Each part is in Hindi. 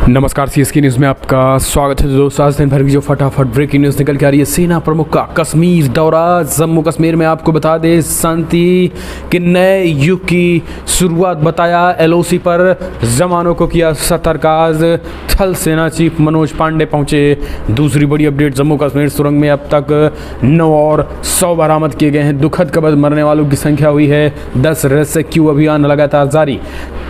नमस्कार, सीएसके न्यूज़ में आपका स्वागत है। दोस्तों, आज दिन भर की जो फटाफट ब्रेकिंग न्यूज़ निकल के आ रही है, सेना प्रमुख का कश्मीर दौरा। जम्मू कश्मीर में आपको बता दें, शांति के नए युग की शुरुआत बताया। एलओसी पर जवानों को किया सतर्क। आज थल सेना चीफ मनोज पांडे पहुंचे। दूसरी बड़ी अपडेट, जम्मू कश्मीर सुरंग में अब तक 9 और 100 बरामद किए गए हैं। दुखद खबर, मरने वालों की संख्या हुई है 10। रेस्क्यू अभियान लगातार जारी।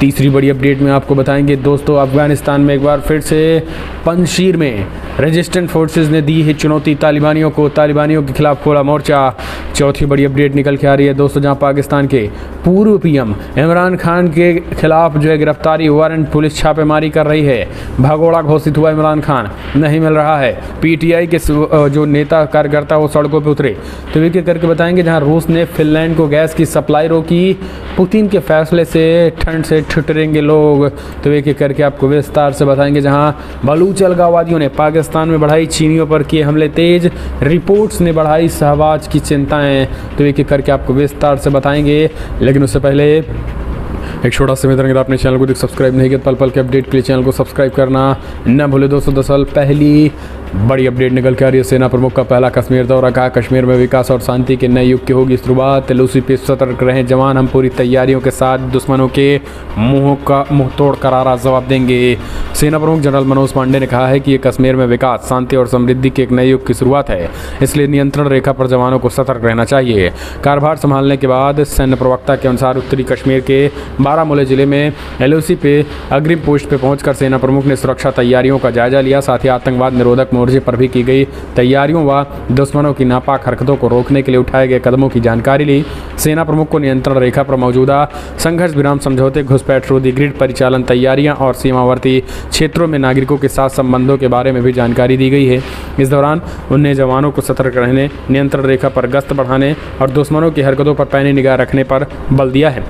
तीसरी बड़ी अपडेट में आपको बताएंगे दोस्तों, अफगानिस्तान में एक बार फिर से पंजशीर में रेजिस्टेंट फोर्सेस ने दी है चुनौती तालिबानियों को। तालिबानियों के खिलाफ खोला मोर्चा। चौथी बड़ी अपडेट निकल के आ रही है दोस्तों, जहां पाकिस्तान के पूर्व पीएम इमरान खान के खिलाफ जो है गिरफ्तारी वारंट, पुलिस छापेमारी कर रही है। भगोड़ा घोषित हुआ इमरान खान, नहीं मिल रहा है। पीटीआई के जो नेता कार्यकर्ता वो सड़कों पर उतरे। तो एक एक करके बताएंगे। जहां रूस ने फिनलैंड को गैस की सप्लाई रोकी, पुतिन के फैसले से ठंड से ठिठुरेंगे लोग। तो एक एक करके आपको विस्तार से बताएंगे। जहां बलूच अलगाववादियों ने पाकिस्तान में बढ़ाई चीनियों पर किए हमले तेज, रिपोर्ट्स ने बढ़ाई शहबाज की चिंताएं। तो एक एक करके आपको विस्तार से बताएंगे। लेकिन उससे पहले एक छोटा सा निवेदन, अगर आपने चैनल को सब्सक्राइब नहीं किया, पल पल के अपडेट के लिए चैनल को सब्सक्राइब करना न भूले दोस्तों। दरअसल पहली बड़ी अपडेट निकल के आ रही है, सेना प्रमुख का पहला कश्मीर दौरा। कहा, कश्मीर में विकास और शांति के नए युग की होगी शुरुआत। एलओसी पे सतर्क रहें जवान, हम पूरी तैयारियों के साथ दुश्मनों के मुंह तोड़ करारा जवाब देंगे। सेना प्रमुख जनरल मनोज पांडे ने कहा है कि ये कश्मीर में विकास, शांति और समृद्धि के एक नए युग की शुरुआत है, इसलिए नियंत्रण रेखा पर जवानों को सतर्क रहना चाहिए। कार्यभार संभालने के बाद सैन्य प्रवक्ता के अनुसार उत्तरी कश्मीर के बारामूला जिले में एलओसी पे अग्रिम पोस्ट पे पहुंचकर सेना प्रमुख ने सुरक्षा तैयारियों का जायजा लिया। साथ ही आतंकवाद निरोधक मोर्चे पर भी की गई तैयारियों व दुश्मनों की नापाक हरकतों को रोकने के लिए उठाए गए कदमों की जानकारी ली। सेना प्रमुख को नियंत्रण रेखा पर मौजूदा संघर्ष विराम समझौते, घुसपैठ रोधी ग्रिड परिचालन तैयारियां और सीमावर्ती क्षेत्रों में नागरिकों के साथ संबंधों के बारे में भी जानकारी दी गई है। इस दौरान उन्हें जवानों को सतर्क रहने, नियंत्रण रेखा पर गश्त बढ़ाने और दुश्मनों की हरकतों पर पैनी निगाह रखने पर बल दिया है।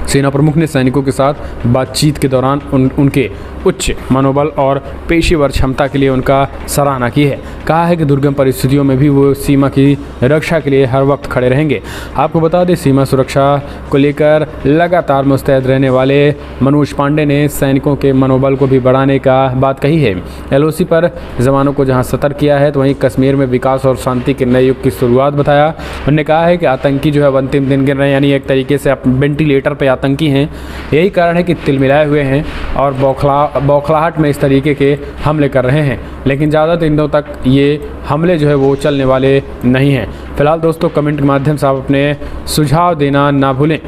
सेना प्रमुख ने सैनिकों के साथ बातचीत के दौरान उनके उच्च मनोबल और पेशेवर क्षमता के लिए उनका सराहना की है। कहा है कि दुर्गम परिस्थितियों में भी वो सीमा की रक्षा के लिए हर वक्त खड़े रहेंगे। आपको बता दें, सीमा सुरक्षा को लेकर लगातार मुस्तैद रहने वाले मनोज पांडे ने सैनिकों के मनोबल को भी बढ़ाने का बात कही है। एलओसी पर जवानों को जहां सतर्क किया है, तो वहीं कश्मीर में विकास और शांति के नए युग की शुरुआत बताया। उन्होंने कहा है कि आतंकी जो है अंतिम दिन गिन रहे हैं, यानी एक तरीके से वेंटिलेटर पर आतंकी हैं। यही कारण है कि तिलमिलाए हुए हैं और बौखलाहट में इस तरीके के हमले कर रहे हैं। लेकिन ज़्यादा दिनों तक ये हमले जो है वो चलने वाले नहीं हैं। फिलहाल दोस्तों, कमेंट के माध्यम से आप अपने सुझाव देना ना भूलें।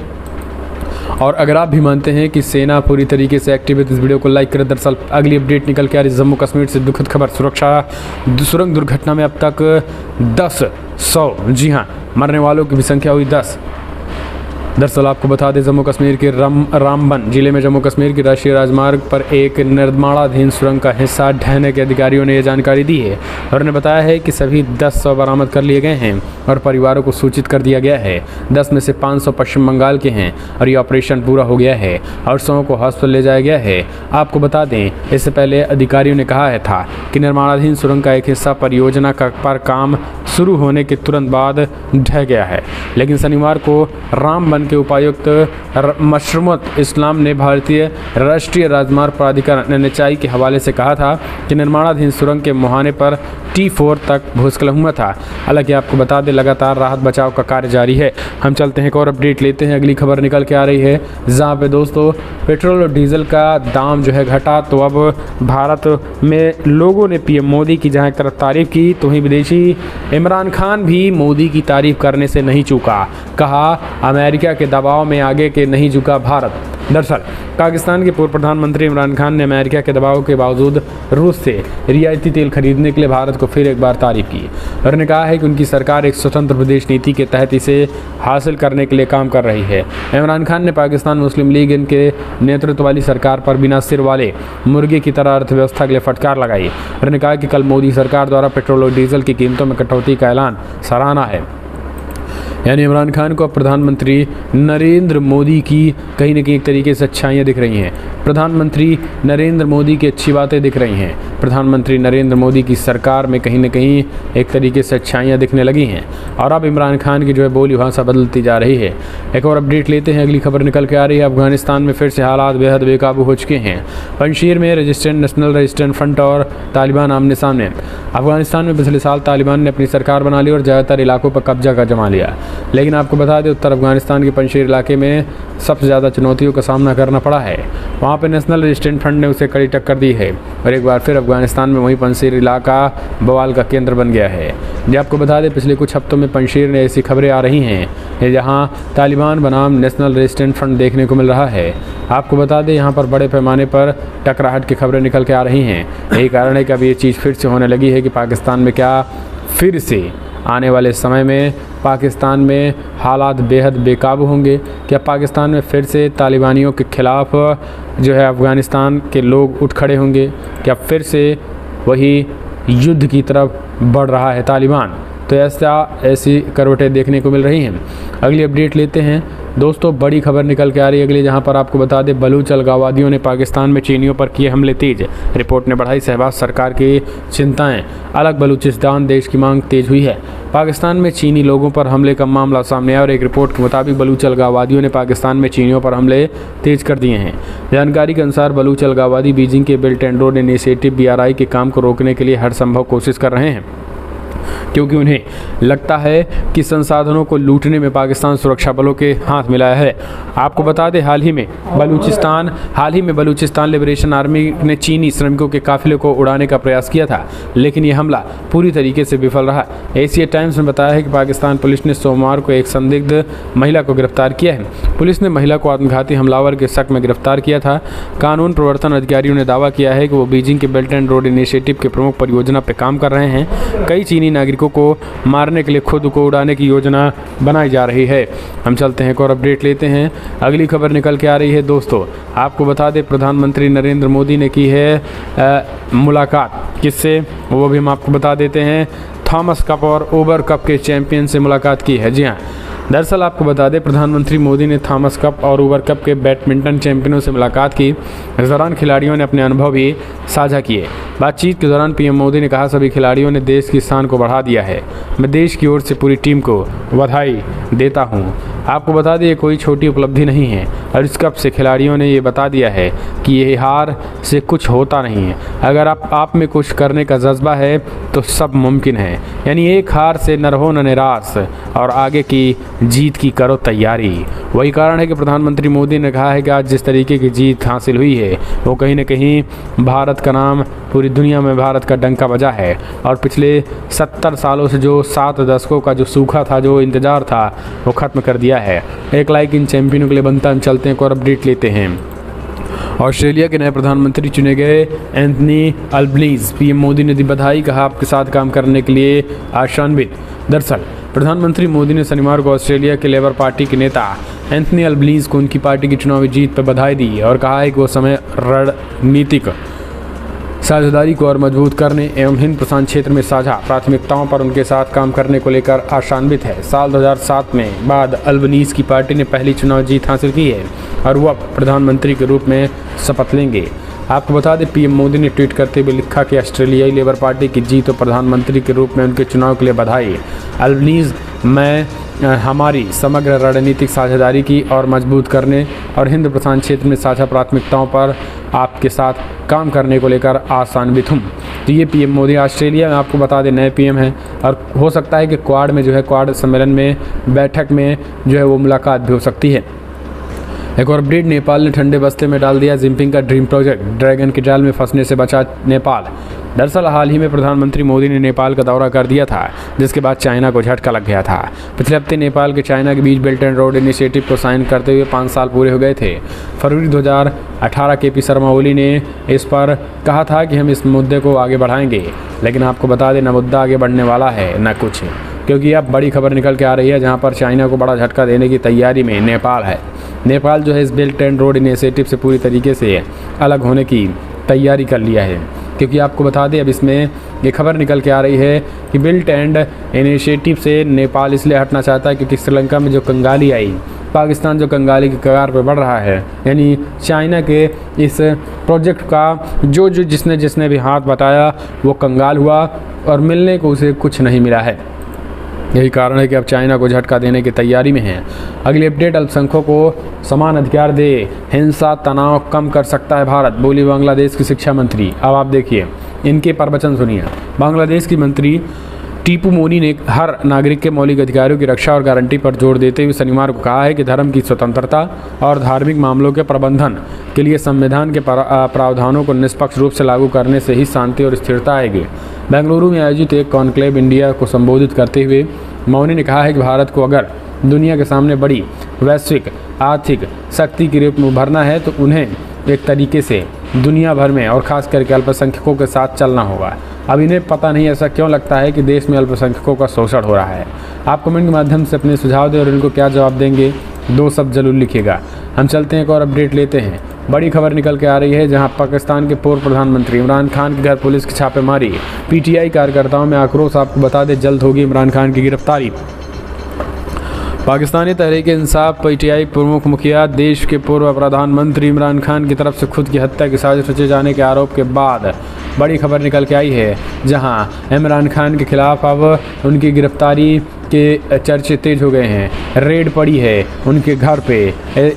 और अगर आप भी मानते हैं कि सेना पूरी तरीके से एक्टिव है, तो इस वीडियो को लाइक करें। दरअसल अगली अपडेट निकल के आ रही, जम्मू कश्मीर से दुखद खबर। सुरंग दुर्घटना में अब तक 10-100, जी हाँ, मरने वालों की भी संख्या हुई 10। दरअसल आपको बता दें, जम्मू कश्मीर के रामबन जिले में जम्मू कश्मीर की राष्ट्रीय राजमार्ग पर एक निर्माणाधीन सुरंग का हिस्सा ढहने के अधिकारियों ने यह जानकारी दी है। और उन्होंने बताया है कि सभी 10 बरामद कर लिए गए हैं और परिवारों को सूचित कर दिया गया है। 10 में से 500 पश्चिम बंगाल के हैं और ये ऑपरेशन पूरा हो गया है और 100 को हॉस्पिटल ले जाया गया है। आपको बता दें, इससे पहले अधिकारियों ने कहा था कि निर्माणाधीन सुरंग का एक हिस्सा परियोजना पर काम शुरू होने के तुरंत बाद ढह गया है। लेकिन शनिवार को रामबन के उपायुक्त मशरूमत इस्लाम ने भारतीय राष्ट्रीय राजमार्ग प्राधिकरण एनएचएआई के हवाले से कहा था कि निर्माणाधीन सुरंग के मुहाने पर T4 तक भूस्खलन हुआ था। हालांकि आपको बता दें, लगातार राहत बचाव का कार्य जारी है। हम चलते हैं, एक और अपडेट लेते हैं। अगली खबर निकल के आ रही है, जहां पे दोस्तों पेट्रोल और डीजल का दाम जो है घटा। तो अब भारत में लोगों ने पीएम मोदी की जहां एक तरफ तारीफ की, तो वहीं विदेशी इमरान खान भी मोदी की तारीफ करने से नहीं चूका। कहा, अमेरिका के दबाव में आगे के नहीं झुका भारत। दरअसल पाकिस्तान के पूर्व प्रधानमंत्री इमरान खान ने अमेरिका के दबाव के बावजूद रूस से रियायती तेल खरीदने के लिए भारत को फिर एक बार तारीफ की। उन्होंने कहा है कि उनकी सरकार एक स्वतंत्र विदेश नीति के तहत इसे हासिल करने के लिए काम कर रही है। इमरान खान ने पाकिस्तान मुस्लिम लीग इनके नेतृत्व वाली सरकार पर बिना सिर वाले मुर्गे की तरह अर्थव्यवस्था के लिए फटकार लगाई। उन्होंने कहा कि कल मोदी सरकार द्वारा पेट्रोल और डीजल की कीमतों में कटौती का ऐलान सराहना है। यानी इमरान खान को अब प्रधानमंत्री नरेंद्र मोदी की कहीं ना कहीं एक तरीके से अच्छाइयाँ दिख रही हैं। प्रधानमंत्री नरेंद्र मोदी की अच्छी बातें दिख रही हैं। प्रधानमंत्री नरेंद्र मोदी की सरकार में कहीं ना कहीं एक तरीके से अच्छाइयाँ दिखने लगी हैं और अब इमरान खान की जो है बोली भाषा बदलती जा रही है। एक और अपडेट लेते हैं, अगली खबर निकल के आ रही है। अफगानिस्तान में फिर से हालात बेहद बेकाबू हो चुके हैं। पंजशीर में नेशनल रेजिस्टेंस फ्रंट और तालिबान आमने सामने। अफगानिस्तान में पिछले साल तालिबान ने अपनी सरकार बना ली और ज़्यादातर इलाकों पर कब्जा कर जमा लिया, लेकिन आपको बता दें उत्तर अफगानिस्तान के पंजशीर इलाके में सबसे ज़्यादा चुनौतियों का सामना करना पड़ा है। वहाँ पर नेशनल रेजिस्टेंस फ्रंट ने उसे कड़ी टक्कर दी है और एक बार फिर अफगानिस्तान में वही पंजशीर इलाका बवाल का केंद्र बन गया है। जो आपको बता दें पिछले कुछ हफ्तों में पंजशीर में ऐसी खबरें आ रही हैं जहाँ तालिबान बनाम नेशनल रेजिस्टेंस फ्रंट देखने को मिल रहा है। आपको बता दें यहाँ पर बड़े पैमाने पर टकराहट की खबरें निकल के आ रही हैं। यही कारण है कि अब ये चीज़ फिर से होने लगी है कि पाकिस्तान में क्या फिर से आने वाले समय में पाकिस्तान में हालात बेहद बेकाबू होंगे। क्या पाकिस्तान में फिर से तालिबानियों के ख़िलाफ़ जो है अफ़गानिस्तान के लोग उठ खड़े होंगे? क्या फिर से वही युद्ध की तरफ बढ़ रहा है तालिबान? तो ऐसी करवटें देखने को मिल रही हैं। अगली अपडेट लेते हैं दोस्तों, बड़ी खबर निकल के आ रही है अगली, जहां पर आपको बता दें बलूच अलगाववादियों ने पाकिस्तान में चीनियों पर किए हमले तेज। रिपोर्ट ने बढ़ाई शहबाज सरकार की चिंताएं, अलग बलूचिस्तान देश की मांग तेज हुई है। पाकिस्तान में चीनी लोगों पर हमले का मामला सामने आया और एक रिपोर्ट के मुताबिक बलूच अलगाववादियों ने पाकिस्तान में चीनियों पर हमले तेज कर दिए हैं। जानकारी के अनुसार बलूच अलगाववादी बीजिंग के belt and road initiative BRI के काम को रोकने के लिए हर संभव कोशिश कर रहे हैं, क्योंकि उन्हें लगता है कि संसाधनों को लूटने में पाकिस्तान सुरक्षा बलों के हाथ मिलाया है। आपको बता दें हाल ही में बलूचिस्तान लिबरेशन आर्मी ने चीनी श्रमिकों के काफिले को उड़ाने का प्रयास किया था, लेकिन यह हमला पूरी तरीके से विफल रहा। एशिया टाइम्स ने बताया है कि पाकिस्तान पुलिस ने सोमवार को एक संदिग्ध महिला को गिरफ्तार किया है। पुलिस ने महिला को आत्मघाती हमलावर के शक में गिरफ्तार किया था। कानून प्रवर्तन अधिकारियों ने दावा किया है कि वो बीजिंग के बेल्ट एंड रोड इनिशिएटिव के प्रमुख परियोजना पर काम कर रहे हैं। कई चीनी नागरिकों को मारने के लिए खुद को उड़ाने की योजना बनाई जा रही है। हम चलते हैं एक और अपडेट लेते हैं, अगली खबर निकल के आ रही है दोस्तों। आपको बता दें प्रधानमंत्री नरेंद्र मोदी ने की है मुलाकात, किससे वो भी हम आपको बता देते हैं। थॉमस कप और ओबर कप के चैंपियन से मुलाकात की है। जी हाँ, दरअसल आपको बता दें प्रधानमंत्री मोदी ने थॉमस कप और ओवर कप के बैडमिंटन चैंपियनों से मुलाकात की। इस दौरान खिलाड़ियों ने अपने अनुभव भी साझा किए। बातचीत के दौरान PM मोदी ने कहा, सभी खिलाड़ियों ने देश की शान को बढ़ा दिया है। मैं देश की ओर से पूरी टीम को बधाई देता हूं। आपको बता दें ये कोई छोटी उपलब्धि नहीं है और इस कप से खिलाड़ियों ने ये बता दिया है कि ये हार से कुछ होता नहीं है। अगर आप में कुछ करने का जज्बा है तो सब मुमकिन है। यानी एक हार से न रहो न निराश और आगे की जीत की करो तैयारी। वही कारण है कि प्रधानमंत्री मोदी ने कहा है कि आज जिस तरीके की जीत हासिल हुई है वो कहीं न कहीं भारत का नाम पूरी दुनिया में भारत का डंका बजा है और पिछले 70 सालों से जो 7 दशकों का जो सूखा था, जो इंतज़ार था, वो ख़त्म कर दिया है। एक लाइक इन चैंपियनों के लिए बनता है। हम चलते हैं और अपडेट लेते हैं। ऑस्ट्रेलिया के नए प्रधानमंत्री चुने गए एंथनी अल्बनीज़। PM मोदी ने दी बधाई, कहा आपके साथ काम करने के लिए आशान्वित। दरअसल प्रधानमंत्री मोदी ने शनिवार को ऑस्ट्रेलिया के लेबर पार्टी के नेता एंथनी अल्बनीज़ को उनकी पार्टी की चुनावी जीत पर बधाई दी और कहा है कि वो समय रणनीतिक साझेदारी को और मजबूत करने एवं हिंद प्रशांत क्षेत्र में साझा प्राथमिकताओं पर उनके साथ काम करने को लेकर आशान्वित है। साल 2007 में बाद अल्बनीज़ की पार्टी ने पहली चुनाव जीत हासिल की है और वो अब प्रधानमंत्री के रूप में शपथ लेंगे। आपको बता दें PM मोदी ने ट्वीट करते हुए लिखा कि ऑस्ट्रेलियाई लेबर पार्टी की जीत और प्रधानमंत्री के रूप में उनके चुनाव के लिए बधाई। अल्बनीज़, मैं हमारी समग्र रणनीतिक साझेदारी की और मजबूत करने और हिंद प्रशांत क्षेत्र में साझा प्राथमिकताओं पर आपके साथ काम करने को लेकर आशान्वित हूँ। तो ये PM मोदी ऑस्ट्रेलिया में आपको बता दें नए PM हैं और हो सकता है कि क्वाड में जो है क्वाड सम्मेलन में बैठक में जो है वो मुलाकात भी हो सकती है। एक और अपडेट, नेपाल ने ठंडे बस्ते में डाल दिया जिनपिंग का ड्रीम प्रोजेक्ट। ड्रैगन के जाल में फंसने से बचा नेपाल। दरअसल हाल ही में प्रधानमंत्री मोदी ने नेपाल का दौरा कर दिया था, जिसके बाद चाइना को झटका लग गया था। पिछले हफ्ते नेपाल के चाइना के बीच बेल्ट एंड रोड इनिशिएटिव को साइन करते हुए 5 साल पूरे हो गए थे। फरवरी 2018 KP शर्मा ओली ने इस पर कहा था कि हम इस मुद्दे को आगे बढ़ाएंगे, लेकिन आपको बता दें न मुद्दा आगे बढ़ने वाला है न कुछ, क्योंकि अब बड़ी खबर निकल के आ रही है जहाँ पर चाइना को बड़ा झटका देने की तैयारी में नेपाल है। नेपाल जो है इस बेल्ट एंड रोड इनिशिएटिव से पूरी तरीके से अलग होने की तैयारी कर लिया है। क्योंकि आपको बता दें अब इसमें ये खबर निकल के आ रही है कि बिल्ट एंड इनिशिएटिव से नेपाल इसलिए हटना चाहता है क्योंकि श्रीलंका में जो कंगाली आई, पाकिस्तान जो कंगाली की कगार पर बढ़ रहा है, यानी चाइना के इस प्रोजेक्ट का जिसने भी हाथ बटाया वो कंगाल हुआ और मिलने को उसे कुछ नहीं मिला है। यही कारण है कि अब चाइना को झटका देने की तैयारी में है। अगली अपडेट, अल्पसंख्यकों को समान अधिकार दे, हिंसा तनाव कम कर सकता है भारत, बोली बांग्लादेश की शिक्षा मंत्री। अब आप देखिए इनके प्रवचन सुनिए। बांग्लादेश की मंत्री टीपू मोनी ने हर नागरिक के मौलिक अधिकारों की रक्षा और गारंटी पर जोर देते हुए शनिवार को कहा है कि धर्म की स्वतंत्रता और धार्मिक मामलों के प्रबंधन के लिए संविधान के प्रावधानों को निष्पक्ष रूप से लागू करने से ही शांति और स्थिरता आएगी। बेंगलुरु में आयोजित एक कॉन्क्लेव इंडिया को संबोधित करते हुए मौनी ने कहा है कि भारत को अगर दुनिया के सामने बड़ी वैश्विक आर्थिक शक्ति के रूप में उभरना है तो उन्हें एक तरीके से दुनिया भर में और ख़ास करके अल्पसंख्यकों के साथ चलना होगा। अब इन्हें पता नहीं ऐसा क्यों लगता है कि देश में अल्पसंख्यकों का शोषण हो रहा है। आप कमेंट के माध्यम से अपने सुझाव दें और इनको क्या जवाब देंगे 2 शब्द जरूर लिखिएगा। हम चलते हैं एक और अपडेट लेते हैं। बड़ी खबर निकल के आ रही है जहां पाकिस्तान के पूर्व प्रधानमंत्री इमरान खान के घर पुलिस की छापेमारी, पीटीआई कार्यकर्ताओं में आक्रोश। आपको बता दें जल्द होगी इमरान खान की गिरफ्तारी। पाकिस्तानी तहरीक इंसाफ पीटीआई प्रमुख मुखिया देश के पूर्व प्रधानमंत्री इमरान खान की तरफ से खुद की हत्या की साजिश रचे जाने के आरोप के बाद बड़ी खबर निकल के आई है जहां इमरान खान के खिलाफ अब उनकी गिरफ्तारी के चर्चे तेज हो गए हैं। रेड पड़ी है उनके घर पे।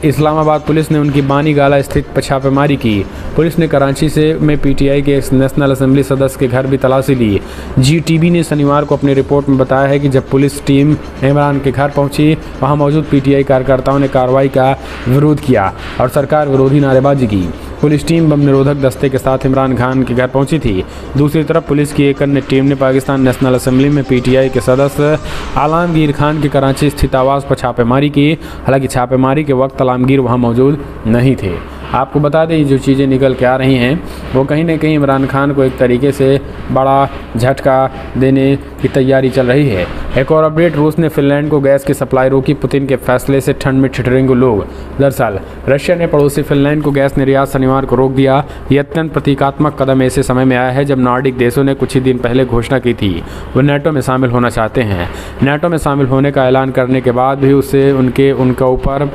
इस्लामाबाद पुलिस ने उनकी बानी गाला स्थित छापेमारी की। पुलिस ने कराची में पीटीआई के नेशनल असेंबली सदस्य के घर भी तलाशी ली। जीटीवी ने शनिवार को अपनी रिपोर्ट में बताया है कि जब पुलिस टीम इमरान के घर पहुंची वहां मौजूद पीटीआई कार्यकर्ताओं ने कार्रवाई का विरोध किया और सरकार विरोधी नारेबाजी की। पुलिस टीम बम निरोधक दस्ते के साथ इमरान खान के घर पहुंची थी। दूसरी तरफ पुलिस की एक अन्य टीम ने पाकिस्तान नेशनल असेंबली में पीटीआई के सदस्य आलमगीर खान के कराची स्थित आवास पर छापेमारी की। हालांकि छापेमारी के वक्त आलमगीर वहां मौजूद नहीं थे। आपको बता दें जो चीज़ें निकल के आ रही हैं वो कहीं ना कहीं इमरान खान को एक तरीके से बड़ा झटका देने की तैयारी चल रही है। एक और अपडेट, रूस ने फिनलैंड को गैस की सप्लाई रोकी, पुतिन के फैसले से ठंड में ठिठुरेंगे लोग। दरअसल रशिया ने पड़ोसी फिनलैंड को गैस निर्यात शनिवार को रोक दिया। ये अत्यंत प्रतीकात्मक कदम ऐसे समय में आया है जब नॉर्डिक देशों ने कुछ ही दिन पहले घोषणा की थी वो नेटो में शामिल होना चाहते हैं। नेटो में शामिल होने का ऐलान करने के बाद भी उससे उनका ऊपर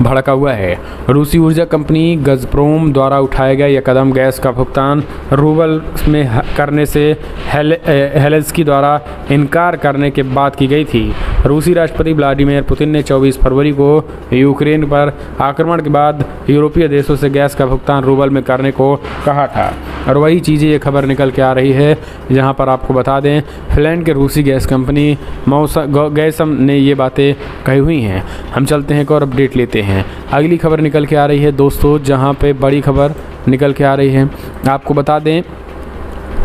भड़का हुआ है। रूसी ऊर्जा कंपनी गज़प्रोम द्वारा उठाया गया यह कदम गैस का भुगतान रूबल में करने से हेलेंस्की द्वारा इनकार करने के बाद की गई थी। रूसी राष्ट्रपति व्लादिमीर पुतिन ने 24 फरवरी को यूक्रेन पर आक्रमण के बाद यूरोपीय देशों से गैस का भुगतान रूबल में करने को कहा था और वही चीज़ें ये खबर निकल के आ रही है जहां पर आपको बता दें फिनलैंड के रूसी गैस कंपनी गैसम ने ये बातें कही हुई हैं। हम चलते हैं एक और अपडेट लेते हैं। अगली खबर निकल के आ रही है दोस्तों जहां पे बड़ी खबर निकल के आ रही है। आपको बता दें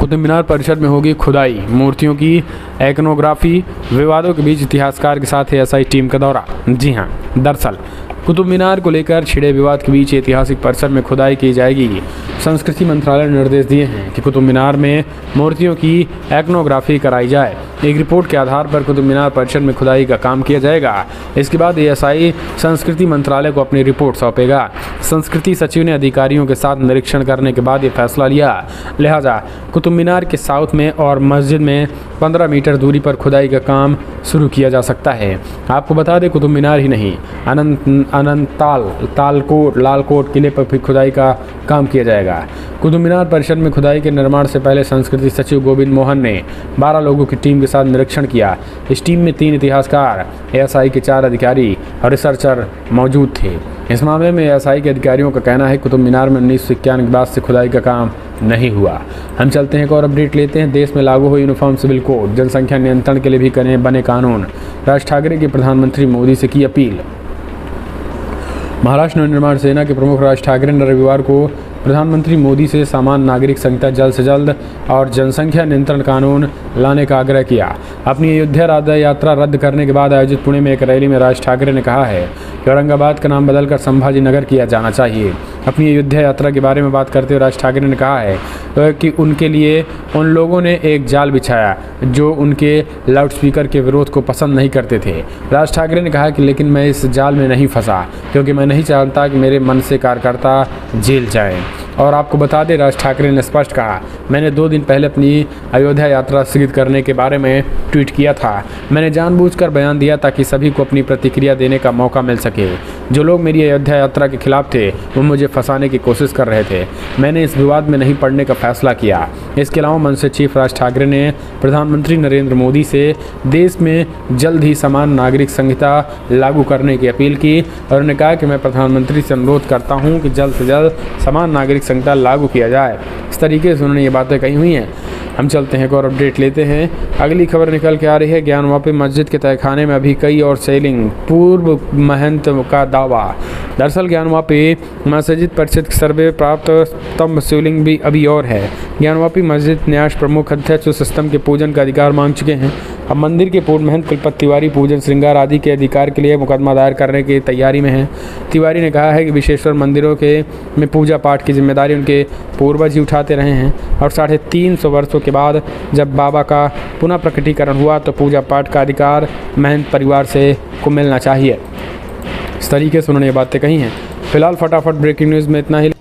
कुतुब मीनार परिसर में होगी खुदाई, मूर्तियों की इकोनोग्राफी, विवादों के बीच इतिहासकार के साथ एएसआई टीम का दौरा। जी हां, दरअसल कुतुब मीनार को लेकर छिड़े विवाद के बीच ऐतिहासिक परिसर में खुदाई की जाएगी। संस्कृति मंत्रालय ने निर्देश दिए हैं कि कुतुब मीनार में मूर्तियों की इकोनोग्राफी कराई जाए। एक रिपोर्ट के आधार पर कुतुब मीनार परिसर में खुदाई का काम किया जाएगा। इसके बाद एएसआई संस्कृति मंत्रालय को अपनी रिपोर्ट सौंपेगा। संस्कृति सचिव ने अधिकारियों के साथ निरीक्षण करने के बाद ये फैसला लिया। लिहाजा कुतुब मीनार के साउथ में और मस्जिद में 15 मीटर दूरी पर खुदाई का काम शुरू किया जा सकता है। आपको बता दें कुतुब मीनार ही नहीं लालकोट किले पर भी खुदाई का काम किया जाएगा। कुतुब मीनार परिसर में खुदाई के निर्माण से पहले संस्कृति सचिव गोविंद मोहन ने 12 लोगों की टीम के साथ निरीक्षण किया। इस टीम में 3 इतिहासकार, एएसआई के 4 अधिकारी और रिसर्चर मौजूद थे। इस मामले में एएसआई के अधिकारियों का कहना है कुतुब मीनार में 1991 के बाद से खुदाई का काम नहीं हुआ। हम चलते हैं एक और अपडेट लेते हैं। देश में लागू हो यूनिफॉर्म सिविल कोड, जनसंख्या नियंत्रण के लिए भी बने कानून। राज ठाकरे की प्रधानमंत्री मोदी से की अपील। महाराष्ट्र नवनिर्माण सेना के प्रमुख राज ठाकरे ने रविवार को प्रधानमंत्री मोदी से सामान्य नागरिक संहिता जल्द से जल्द और जनसंख्या नियंत्रण कानून लाने का आग्रह किया। अपनी अयोध्या यात्रा रद्द करने के बाद आयोजित पुणे में एक रैली में राज ठाकरे ने कहा है कि औरंगाबाद का नाम बदलकर संभाजी नगर किया जाना चाहिए। अपनी अयोध्या यात्रा के बारे में बात करते हुए राज ठाकरे ने कहा है कि उनके लिए उन लोगों ने एक जाल बिछाया जो उनके लाउडस्पीकर के विरोध को पसंद नहीं करते थे। राज ठाकरे ने कहा कि लेकिन मैं इस जाल में नहीं फंसा क्योंकि मैं नहीं चाहता कि मेरे मन से कार्यकर्ता जेल जाएं। और आपको बता दें, राज ठाकरे ने स्पष्ट कहा, मैंने 2 दिन पहले अपनी अयोध्या यात्रा स्थगित करने के बारे में ट्वीट किया था। मैंने जानबूझकर बयान दिया ताकि सभी को अपनी प्रतिक्रिया देने का मौका मिल सके। जो लोग मेरी अयोध्या यात्रा के खिलाफ थे वो मुझे फंसाने की कोशिश कर रहे थे। मैंने इस विवाद में नहीं पड़ने का फैसला किया। इसके अलावा मनसे चीफ राज ठाकरे ने प्रधानमंत्री नरेंद्र मोदी से देश में जल्द ही समान नागरिक संहिता लागू करने की अपील की और उन्होंने कहा कि मैं प्रधानमंत्री से अनुरोध करता हूं कि जल्द से जल्द समान नागरिक संहिता लागू किया जाए। इस तरीके से उन्होंने ये बातें कही हुई हैं। हम चलते हैं एक और अपडेट लेते हैं। अगली खबर निकल के आ रही है, ज्ञानवापी मस्जिद के तहखाने में अभी कई और सेलिंग, पूर्व महंत का दावा। दरअसल ज्ञानवापी मस्जिद परिषद के सर्वे प्राप्त स्तंभ सीलिंग भी अभी और है। ज्ञानवापी मस्जिद न्यास प्रमुख अध्यक्ष उस स्तंभ के पूजन का अधिकार मांग चुके हैं। अब मंदिर के पूर्व महंत कुलपति तिवारी पूजन श्रृंगार आदि के अधिकार के लिए मुकदमा दायर करने की तैयारी में हैं। तिवारी ने कहा है कि विशेषकर मंदिरों के में पूजा पाठ की जिम्मेदारी उनके पूर्वज ही उठाते रहे हैं और 350 वर्षों के बाद जब बाबा का पुनः प्रकटीकरण हुआ तो पूजा पाठ का अधिकार महंत परिवार से को मिलना चाहिए। इस तरीके से उन्होंने ये बातें कही हैं। फिलहाल फटाफट ब्रेकिंग न्यूज़ में इतना ही।